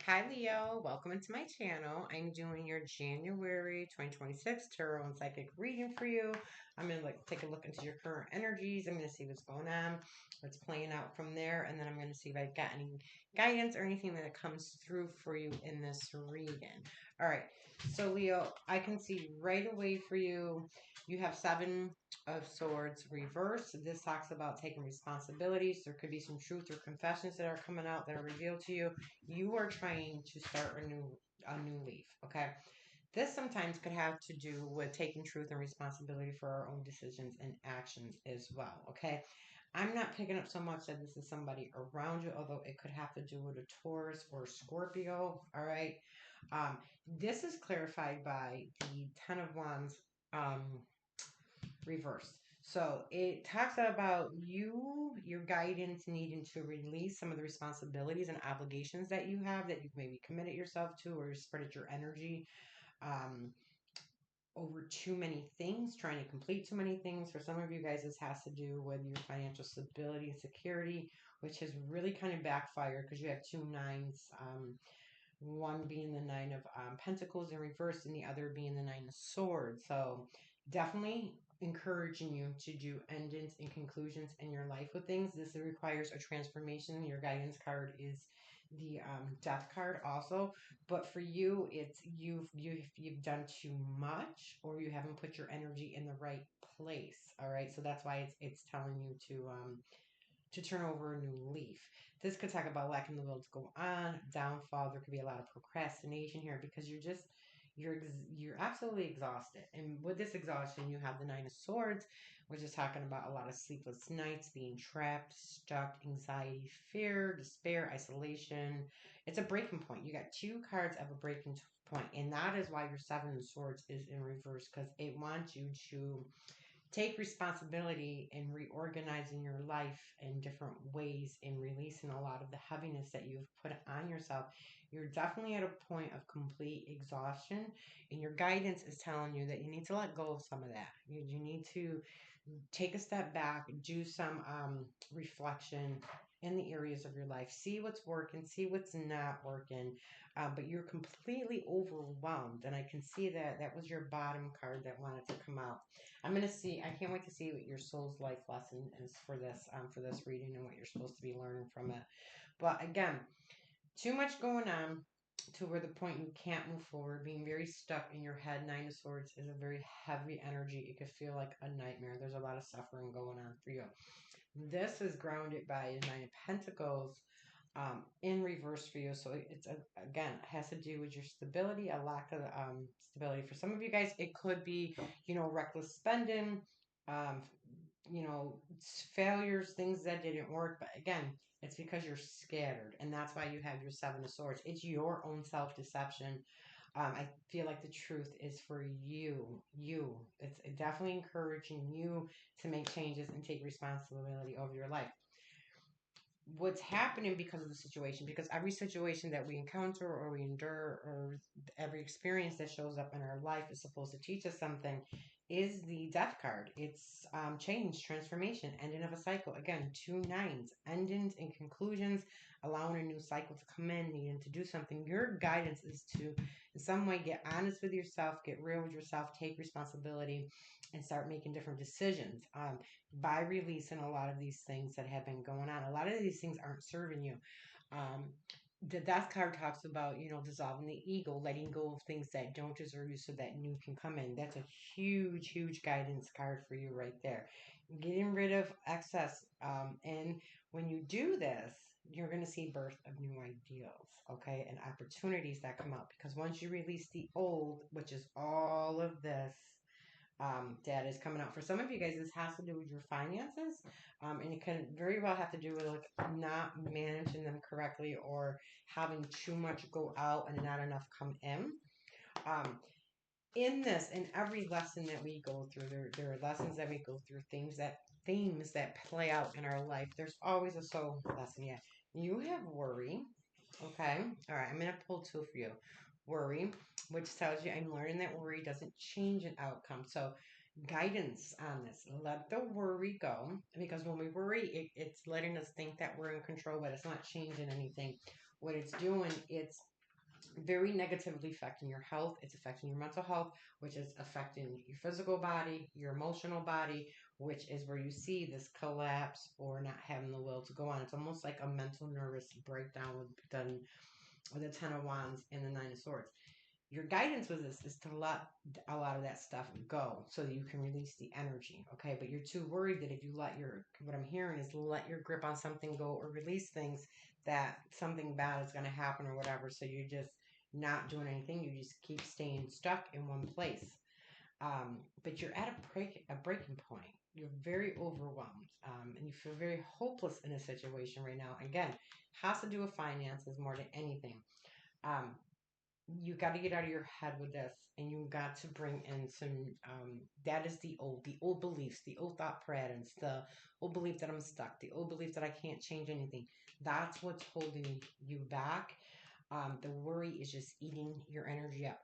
Hi Leo, welcome into my channel. I'm doing your January 2026 tarot and psychic reading for you. I'm going to take a look into your current energies. I'm going to see what's going on, what's playing out from there, and then I'm going to see if I've got any guidance or anything that comes through for you in this reading. All right, so Leo, I can see right away for you, you have Seven of Swords reversed. This talks about taking responsibilities. There could be some truth or confessions that are coming out that are revealed to you. You are trying to start a new leaf. Okay, this sometimes could have to do with taking truth and responsibility for our own decisions and actions as well. Okay, I'm not picking up so much that this is somebody around you, although it could have to do with a Taurus or Scorpio. All right, this is clarified by the Ten of Wands reversed. So it talks about your guidance needing to release some of the responsibilities and obligations that you have that you've maybe committed yourself to or spread your energy um, over too many things, trying to complete too many things. For some of you guys, this has to do with your financial stability and security, which has really kind of backfired because you have two nines. One being the Nine of Pentacles in reverse and the other being the Nine of Swords. So definitely encouraging you to do endings and conclusions in your life with things. This requires a transformation. Your guidance card is the death card also, but for you it's you've done too much or you haven't put your energy in the right place. All right, so that's why it's telling you to turn over a new leaf. This could talk about lacking the will to go on, downfall. There could be a lot of procrastination here because you're absolutely exhausted. And with this exhaustion, you have the Nine of Swords, which is talking about a lot of sleepless nights, being trapped, stuck, anxiety, fear, despair, isolation. It's a breaking point. You got two cards of a breaking point, and that is why your Seven of Swords is in reverse because it wants you to take responsibility in reorganizing your life in different ways and releasing a lot of the heaviness that you've put on yourself. You're definitely at a point of complete exhaustion, and your guidance is telling you that you need to let go of some of that. You need to take a step back, do some reflection in the areas of your life, see what's working, see what's not working, but you're completely overwhelmed. And I can see that that was your bottom card that wanted to come out. I'm gonna see. I can't wait to see what your soul's life lesson is for this reading and what you're supposed to be learning from it. But again, too much going on to where the point you can't move forward, being very stuck in your head. Nine of Swords is a very heavy energy. It could feel like a nightmare. There's a lot of suffering going on for you. This is grounded by Nine of Pentacles in reverse for you. So again, it has to do with your stability, a lack of stability. For some of you guys, it could be, reckless spending, um, failures, things that didn't work. But again, it's because you're scattered, and that's why you have your Seven of Swords. It's your own self deception. I feel like the truth is for you. It's definitely encouraging you to make changes and take responsibility over your life. What's happening because of the situation, because every situation that we encounter or we endure or every experience that shows up in our life is supposed to teach us something, is the death card. It's change, transformation, ending of a cycle. Again, two nines, endings and conclusions, allowing a new cycle to come in, needing to do something. Your guidance is to in some way get honest with yourself, get real with yourself, take responsibility, and start making different decisions. By releasing a lot of these things that have been going on. A lot of these things aren't serving you. Um, the death card talks about, dissolving the ego, letting go of things that don't deserve you so that new can come in. That's a huge, huge guidance card for you right there. Getting rid of excess. And when you do this, you're going to see birth of new ideals, okay, and opportunities that come out. Because once you release the old, which is all of this, data is coming out. For some of you guys, this has to do with your finances, and it can very well have to do with not managing them correctly or having too much go out and not enough come in. Um, in every lesson that we go through, there are lessons that we go through, themes that play out in our life. There's always a soul lesson. Yeah, you have worry. Okay, all right. I'm gonna pull two for you. Worry, which tells you I'm learning that worry doesn't change an outcome. So guidance on this. Let the worry go, because when we worry, it's letting us think that we're in control, but it's not changing anything. What it's doing, it's very negatively affecting your health. It's affecting your mental health, which is affecting your physical body, your emotional body, which is where you see this collapse or not having the will to go on. It's almost like a mental nervous breakdown with the Ten of Wands and the Nine of Swords. Your guidance with this is to let a lot of that stuff go so that you can release the energy. Okay. But you're too worried that if you let what I'm hearing is let your grip on something go or release things, that something bad is going to happen or whatever. So you're just not doing anything. You just keep staying stuck in one place. But you're at a breaking point. You're very overwhelmed, and you feel very hopeless in a situation right now. Again, has to do with finances more than anything. Um, you got to get out of your head with this, and you got to bring in some that is the old beliefs, the old thought patterns, the old belief that I'm stuck, the old belief that I can't change anything. That's what's holding you back. The worry is just eating your energy up.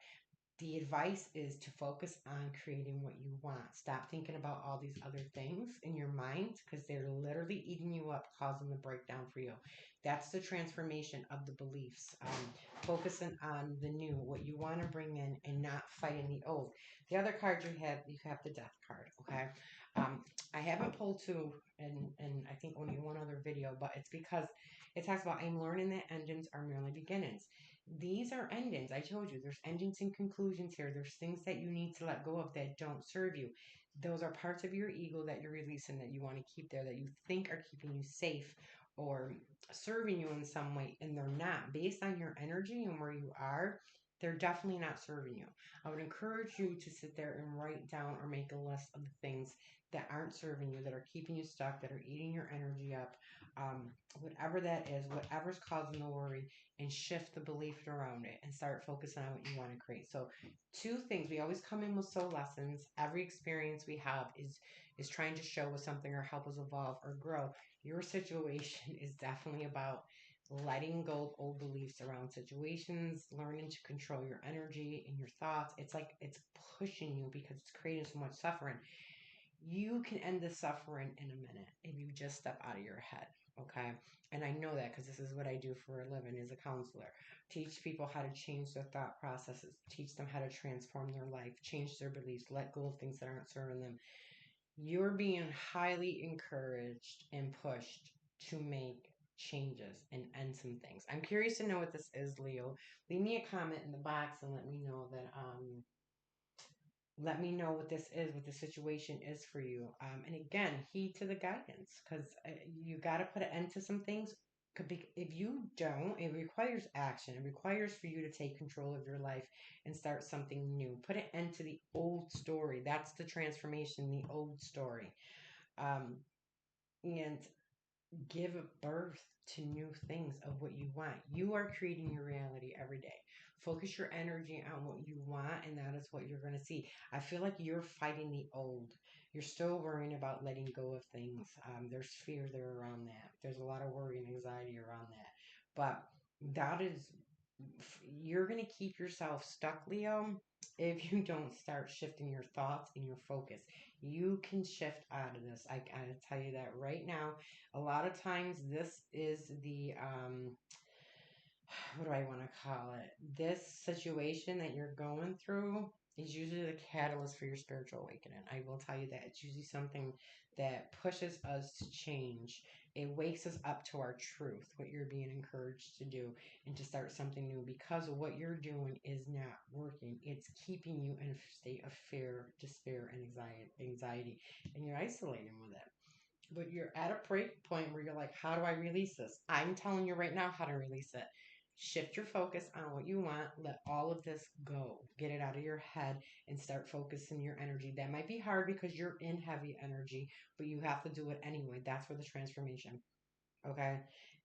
The advice is to focus on creating what you want. Stop thinking about all these other things in your mind because they're literally eating you up, causing the breakdown for you. That's the transformation of the beliefs. Focusing on the new, what you want to bring in, and not fighting the old. The other card you have the death card. Okay. Um, I haven't pulled two and I think only one other video, but it's because it talks about I'm learning that endings are merely beginnings. These are endings. I told you there's endings and conclusions here. There's things that you need to let go of that don't serve you. Those are parts of your ego that you're releasing that you want to keep there that you think are keeping you safe or serving you in some way, and they're not. Based on your energy and where you are, they're definitely not serving you. I would encourage you to sit there and write down or make a list of the things that aren't serving you, that are keeping you stuck, that are eating your energy up. Whatever that is, whatever's causing the worry, and shift the belief around it and start focusing on what you want to create. So, two things. We always come in with soul lessons. Every experience we have is trying to show us something or help us evolve or grow. Your situation is definitely about letting go of old beliefs around situations, learning to control your energy and your thoughts. It's like it's pushing you because it's creating so much suffering. You can end the suffering in a minute if you just step out of your head. Okay. And I know that because this is what I do for a living as a counselor. Teach people how to change their thought processes, teach them how to transform their life, change their beliefs, let go of things that aren't serving them. You're being highly encouraged and pushed to make changes and end some things. I'm curious to know what this is, Leo. Leave me a comment in the box and let me know what this is, what the situation is for you. And again, heed to the guidance because you got to put an end to some things. If you don't, it requires action. It requires for you to take control of your life and start something new. Put an end to the old story. That's the transformation, the old story. Um, and give birth to new things of what you want. You are creating your reality every day. Focus your energy on what you want, and that is what you're going to see. I feel like you're fighting the old. You're still worrying about letting go of things. There's fear there around that. There's a lot of worry and anxiety around that. But that is, you're going to keep yourself stuck, Leo, if you don't start shifting your thoughts and your focus. You can shift out of this. I gotta tell you that right now. A lot of times, this is the what do I want to call it? This situation that you're going through is usually the catalyst for your spiritual awakening. I will tell you that it's usually something that pushes us to change. It wakes us up to our truth, what you're being encouraged to do, and to start something new because of what you're doing is not working. It's keeping you in a state of fear, despair, and anxiety, and you're isolating with it. But you're at a break point where you're like, how do I release this? I'm telling you right now how to release it. Shift your focus on what you want. Let all of this go. Get it out of your head and start focusing your energy. That might be hard because you're in heavy energy, but you have to do it anyway. That's for the transformation. Okay.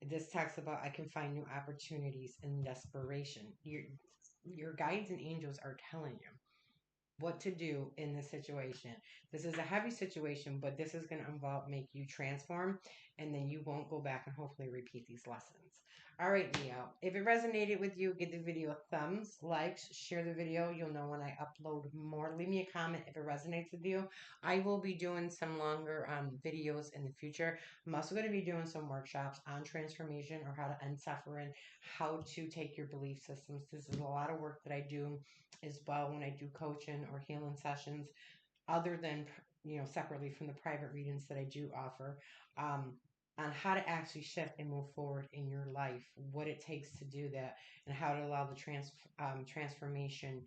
This talks about I can find new opportunities in desperation. Your guides and angels are telling you what to do in this situation. This is a heavy situation, but this is going to involve make you transform, and then you won't go back and hopefully repeat these lessons. All right, Leo. If it resonated with you, give the video a thumbs, likes, share the video. You'll know when I upload more. Leave me a comment if it resonates with you. I will be doing some longer videos in the future. I'm also going to be doing some workshops on transformation or how to end suffering, how to take your belief systems. This is a lot of work that I do as well when I do coaching or healing sessions, other than separately from the private readings that I do offer, um, on how to actually shift and move forward in your life, what it takes to do that, and how to allow the transformation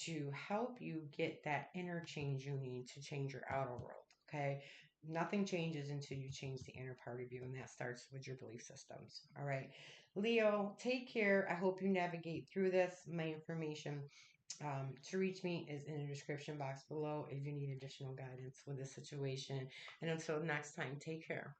to help you get that inner change you need to change your outer world. Okay. Nothing changes until you change the inner part of you, and that starts with your belief systems. All right. Leo, take care. I hope you navigate through this. My information to reach me is in the description box below if you need additional guidance with this situation. And until next time, take care.